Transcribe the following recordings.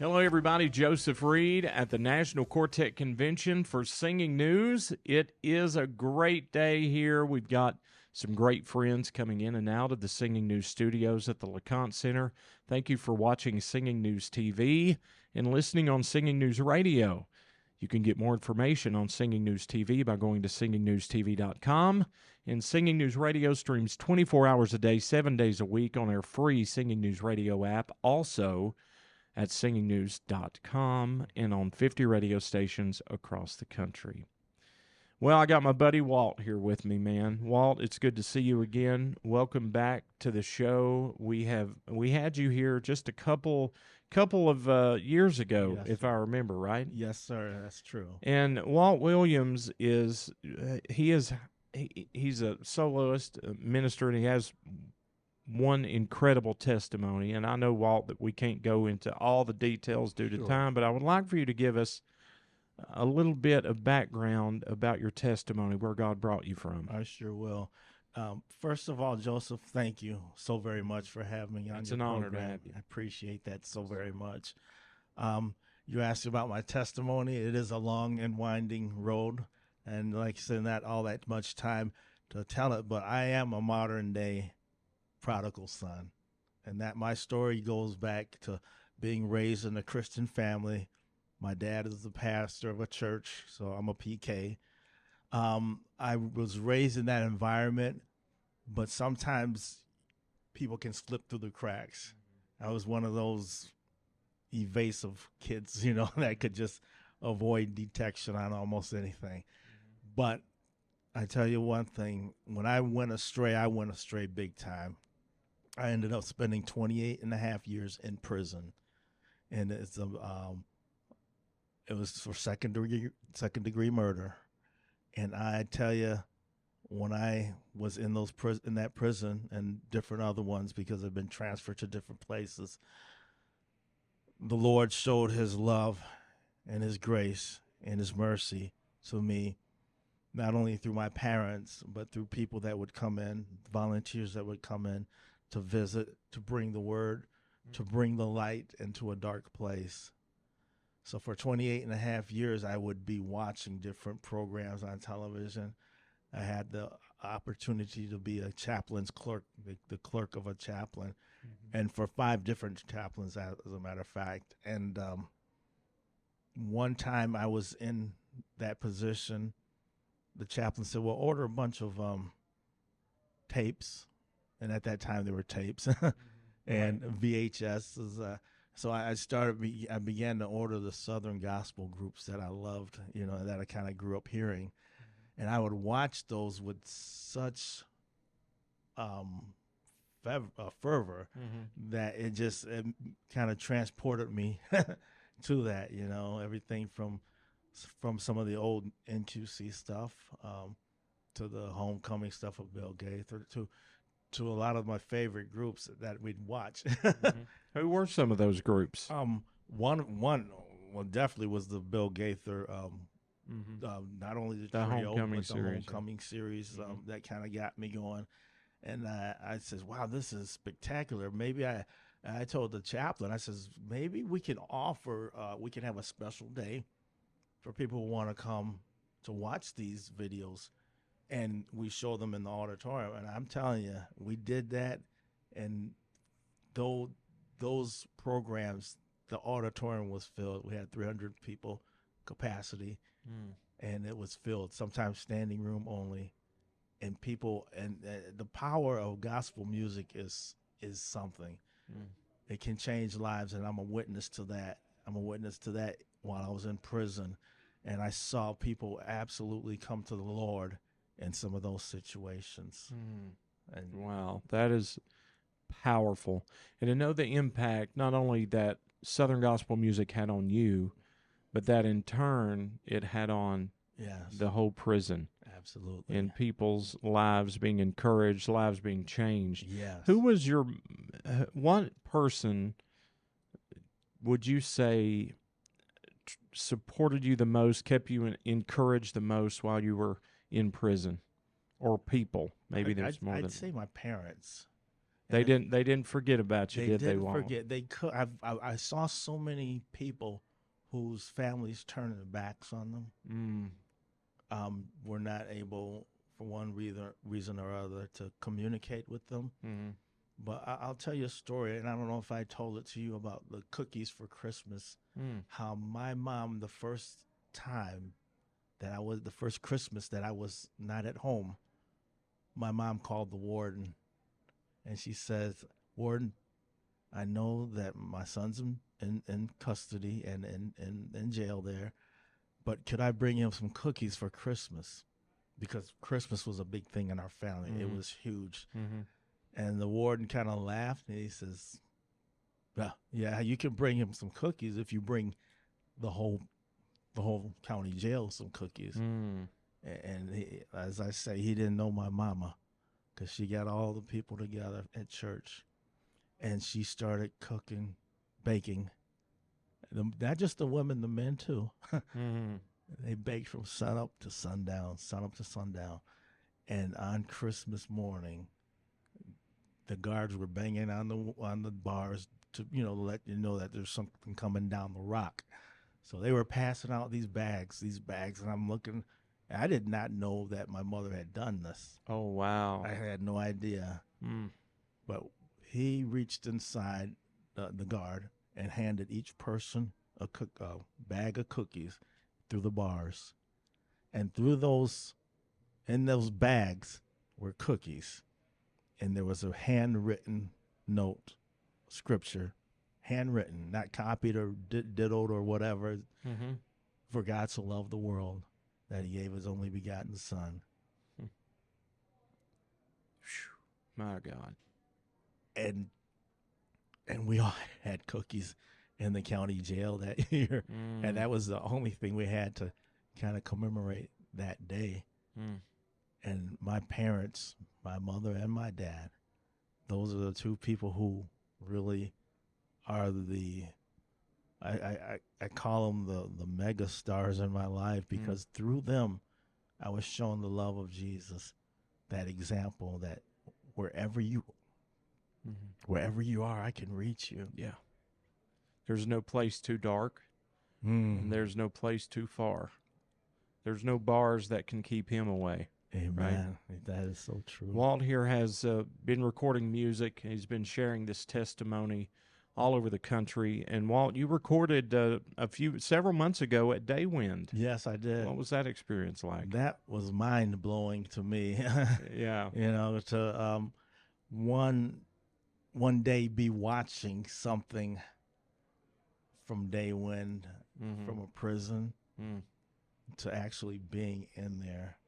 Hello, everybody. Joseph Reed at the National Quartet Convention for Singing News. It is a great day here. We've got some great friends coming in and out of the Singing News studios at the LeConte Center. Thank you for watching Singing News TV and listening on Singing News Radio. You can get more information on Singing News TV by going to singingnewstv.com. And Singing News Radio streams 24 hours a day, 7 days a week on our free Singing News Radio app. Also at singingnews.com and on 50 radio stations across the country. Well, I got my buddy Walt here with me, man. Walt, it's good to see you again. Welcome back to the show. We had you here just a couple of years ago, yes, if I remember right. Yes, sir. That's true. And Walt Williams he's a soloist, a minister, and he has one incredible testimony. And I know, Walt, that we can't go into all the details due to time, but I would like for you to give us a little bit of background about your testimony, where God brought you from. I sure will. First of all, Joseph, thank you so very much for having me on It's your an honor program. to have you. I appreciate that so very much. You asked about my testimony. It is a long and winding road, and like I said, not all that much time to tell it, but I am a modern-day prodigal son, and that my story goes back to being raised in a Christian family. My dad is the pastor of a church, so I'm a PK. I was raised in that environment, but sometimes people can slip through the cracks. I was one of those evasive kids, that could just avoid detection on almost anything. But I tell you one thing, when I went astray big time. I ended up spending 28 and a half years in prison, and it was for second degree murder. And I tell you, when I was in that prison and different other ones, because I've been transferred to different places, the Lord showed his love and his grace and his mercy to me, not only through my parents, but through people that would come in, volunteers that would come in to visit, to bring the word, to bring the light into a dark place. So for 28 and a half years, I would be watching different programs on television. I had the opportunity to be a chaplain's clerk, the clerk of a chaplain, and for 5 different chaplains, as a matter of fact. And one time I was in that position, the chaplain said, well, order a bunch of tapes. And at that time, there were tapes and VHS. So I began to order the Southern gospel groups that I loved, that I kind of grew up hearing. And I would watch those with such fervor that it kind of transported me to that, everything from some of the old NQC stuff to the homecoming stuff of Bill Gaither to a lot of my favorite groups that we'd watch. Who were some of those groups? One definitely was the Bill Gaither, not only the trio, homecoming but the series, homecoming series that kind of got me going. And I says, wow, this is spectacular. Maybe I told the chaplain, I says, maybe we can we can have a special day for people who want to come to watch these videos. And we show them in the auditorium. And I'm telling you, we did that. And those programs, the auditorium was filled. We had 300 people capacity, and it was filled, sometimes standing room only. And people, and the power of gospel music is something. It can change lives, and I'm a witness to that. While I was in prison, and I saw people absolutely come to the Lord in some of those situations. And wow, that is powerful. And to know the impact not only that Southern gospel music had on you, but that in turn it had on the whole prison. Absolutely. And people's lives being encouraged, lives being changed. Yes. Who was one person would you say supported you the most, kept you encouraged the most while you were in prison? Or people? Maybe there's more than... I'd say my parents. They didn't forget about you, They did they, didn't Walt? forget. They could. I saw so many people whose families turning their backs on them. Mm. Were not able, for one reason or other, to communicate with them. Mm-hmm. But I'll tell you a story, and I don't know if I told it to you about the cookies for Christmas. How my mom, the first Christmas that I was not at home, my mom called the warden, and she says, "Warden, I know that my son's in custody and in jail there, but could I bring him some cookies for Christmas?" Because Christmas was a big thing in our family. It was huge. Mm-hmm. And the warden kind of laughed, and he says, "Well, yeah, you can bring him some cookies if you bring the whole county jail some cookies." Mm. And he, as I say, he didn't know my mama, because she got all the people together at church, and she started cooking, baking. Not just the women, the men too. Mm-hmm. They baked from sun up to sundown, and on Christmas morning, the guards were banging on the bars to let you know that there's something coming down the rock. So they were passing out these bags, and I'm looking. I did not know that my mother had done this. Oh, wow. I had no idea. But he reached inside the guard and handed each person a bag of cookies through the bars, and in those bags were cookies, and there was a handwritten note, scripture, handwritten, not copied or diddled or whatever. Mm-hmm. For God so loved the world that he gave his only begotten son. My God. And we all had cookies in the county jail that year. And that was the only thing we had to kind of commemorate that day. And my parents, my mother and my dad, those are the two people who really are I call them the mega stars in my life, because through them I was shown the love of Jesus, that example that wherever you are, I can reach you. Yeah. There's no place too dark, and there's no place too far. There's no bars that can keep him away. Amen. Right? That is so true. Walt here has been recording music. He's been sharing this testimony all over the country. And Walt, you recorded several months ago at Daywind. Yes, I did. What was that experience like? That was mind blowing to me. Yeah. To one day be watching something from Daywind, from a prison, to actually being in there.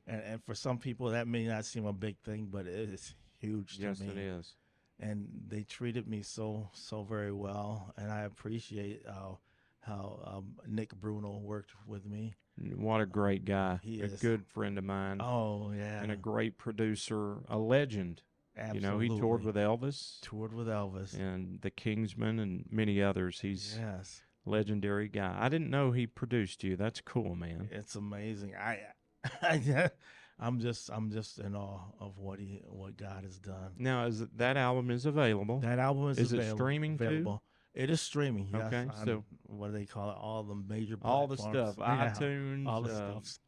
And for some people that may not seem a big thing, but it is huge to me. Yes, it is. And they treated me so very well, and I appreciate how Nick Bruno worked with me. What a great guy. He is a good friend of mine. Oh, yeah. And a great producer, a legend. Absolutely. He toured with Elvis. And the Kingsmen and many others. He's a legendary guy. I didn't know he produced you. That's cool, man. It's amazing. I'm just in awe of what God has done. Now, that album is available? That album is available. Is it streaming available? Too? It is streaming. Yes. Okay, so what do they call it? All the major platforms. All the stuff. iTunes. All the stuff.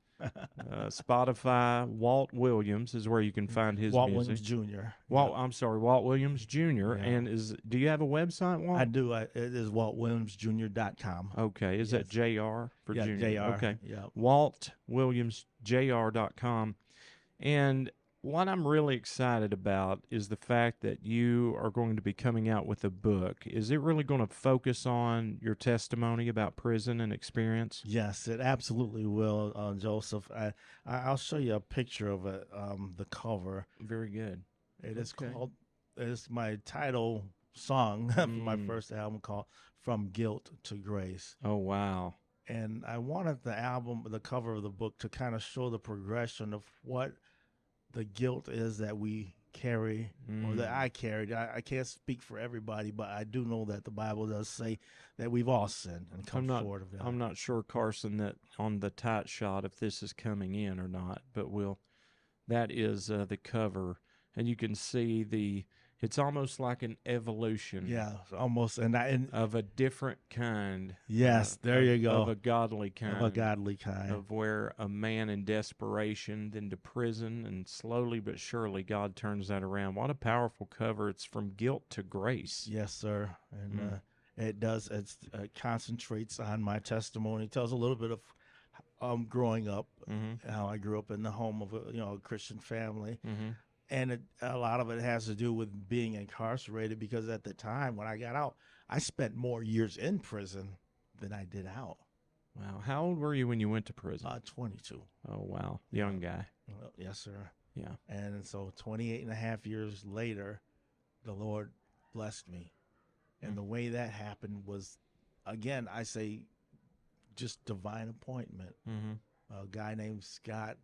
Spotify. Walt Williams is where you can find his Walt music. Williams Jr. I'm sorry, Walt Williams Jr. Yeah. And do you have a website, Walt? I do. It is waltwilliamsjr.com. Okay. Is that JR for Jr.? JR. Okay. Yeah. waltwilliamsjr.com. And what I'm really excited about is the fact that you are going to be coming out with a book. Is it really going to focus on your testimony about prison and experience? Yes, it absolutely will, Joseph. I'll show you a picture of it, the cover. Very good. It is called, it's my title song for my first album, called From Guilt to Grace. Oh, wow. And I wanted the cover of the book to kind of show the progression of what the guilt is that we carry, or that I carried. I can't speak for everybody, but I do know that the Bible does say that we've all sinned and come forward of God. I'm not sure, Carson, that on the tight shot if this is coming in or not, but that is the cover, and you can see the It's almost like an evolution. Yeah, almost. And of a different kind. Yes, there you go. Of a godly kind. Of a godly kind. Of where a man in desperation, then to prison, and slowly but surely God turns that around. What a powerful cover. It's From Guilt to Grace. Yes, sir. And it does. It concentrates on my testimony. It tells a little bit of growing up, how I grew up in the home of a Christian family. And a lot of it has to do with being incarcerated, because at the time when I got out, I spent more years in prison than I did out. Wow. How old were you when you went to prison? 22. Oh, wow. Young guy. Well, yes, sir. Yeah. And so 28 and a half years later, the Lord blessed me. And the way that happened was, again, I say just divine appointment. A guy named Scott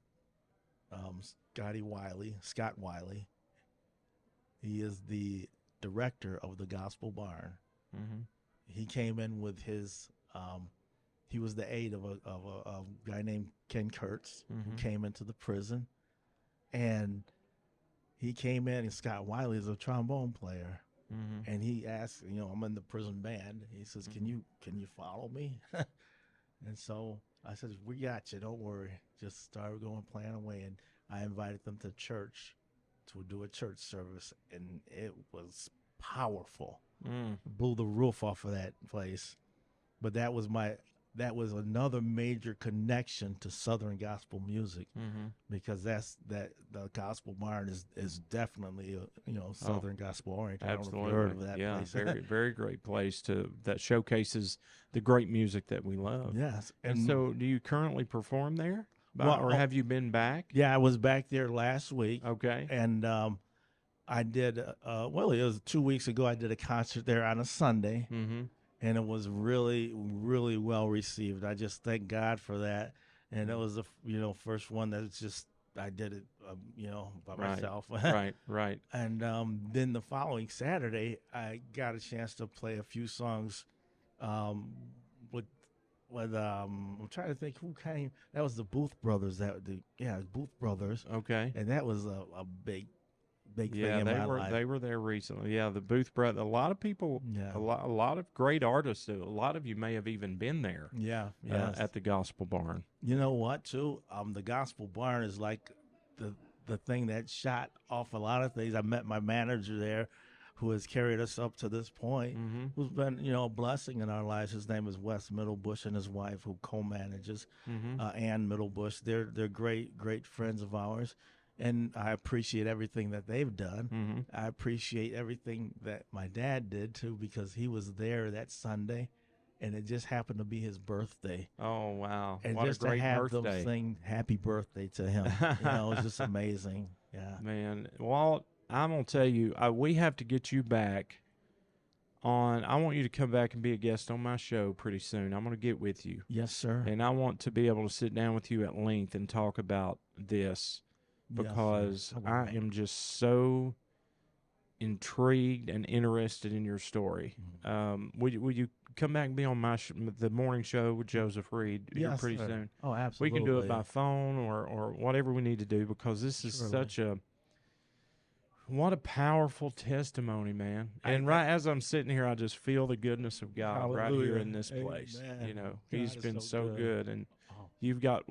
Wiley. He is the director of the Gospel Barn. He came in with his, he was the aide of a guy named Ken Kurtz, who came into the prison. And he came in, and Scott Wiley is a trombone player. And he asked, I'm in the prison band. He says, can you follow me? And so I said, we got you. Don't worry. Just start going, playing away. And I invited them to church to do a church service, and it was powerful. Blew the roof off of that place. But that was another major connection to Southern gospel music, because the Gospel Barn is definitely Southern gospel oriented. Absolutely. I don't know if you've heard of that place. Very, very great place that showcases the great music that we love. Yes. And so, do you currently perform there? Well, or have you been back? Yeah, I was back there last week. Okay. And I did, it was 2 weeks ago, I did a concert there on a Sunday. And it was really, really well received. I just thank God for that. And it was the first one that's just, I did it, by myself. Right. And then the following Saturday, I got a chance to play a few songs with I'm trying to think who came. That was the Booth Brothers. Booth Brothers. Okay. And that was a big thing in my life. They were there recently. Yeah, the Booth Brothers. A lot of people. Yeah. A lot of great artists. A lot of you may have even been there. Yeah. At the Gospel Barn. You know what? Too. The Gospel Barn is like the thing that shot off a lot of things. I met my manager there, who has carried us up to this point, who's been, a blessing in our lives. His name is Wes Middlebush, and his wife, who co-manages, Ann Middlebush. They're great friends of ours, and I appreciate everything that they've done. I appreciate everything that my dad did, too, because he was there that Sunday, and it just happened to be his birthday. Oh, wow. And what just a great to have birthday. them sing happy birthday to him, it was just amazing. Yeah. Man, Walt, I'm going to tell you, we have to get you back on. I want you to come back and be a guest on my show pretty soon. I'm going to get with you. Yes, sir. And I want to be able to sit down with you at length and talk about this, because yes, I am just so intrigued and interested in your story. Will you come back and be on the morning show with Joseph Reed here pretty soon? Oh, absolutely. We can do it by phone or whatever we need to do, because this is such a what a powerful testimony, man. And right as I'm sitting here, I just feel the goodness of God right here in this place. Amen. He's been so good. And you've got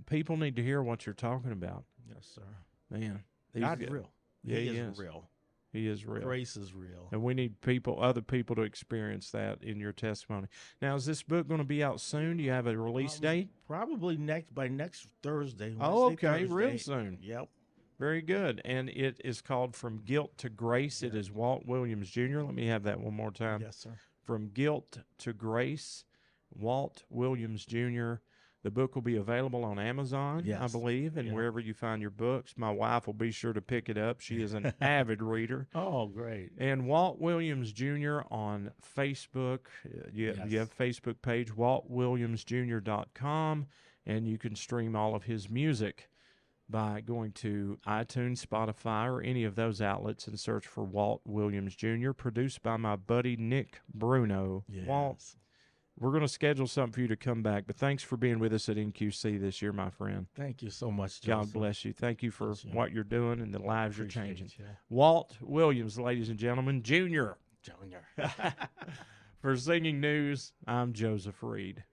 people need to hear what you're talking about. Yes, sir. Man. God's real. Yeah, he is real. He is real. Grace is real. And we need other people to experience that in your testimony. Now, is this book going to be out soon? Do you have a release date? Probably by next Thursday. Oh, okay. Thursday. Real soon. Yep. Very good. And it is called From Guilt to Grace. It is Walt Williams Jr. Let me have that one more time. Yes, sir. From Guilt to Grace, Walt Williams Jr. The book will be available on Amazon, I believe, and wherever you find your books. My wife will be sure to pick it up. She is an avid reader. Oh, great. And Walt Williams Jr. on Facebook. You have a Facebook page, waltwilliamsjr.com, and you can stream all of his music by going to iTunes, Spotify, or any of those outlets and search for Walt Williams Jr., produced by my buddy Nick Bruno. Yes. Walt, we're going to schedule something for you to come back. But thanks for being with us at NQC this year, my friend. Thank you so much, God Joseph. bless you. Thank you for what you're doing and the lives you're changing. You. Walt Williams, ladies and gentlemen, Jr. Junior. For Singing News, I'm Joseph Reed.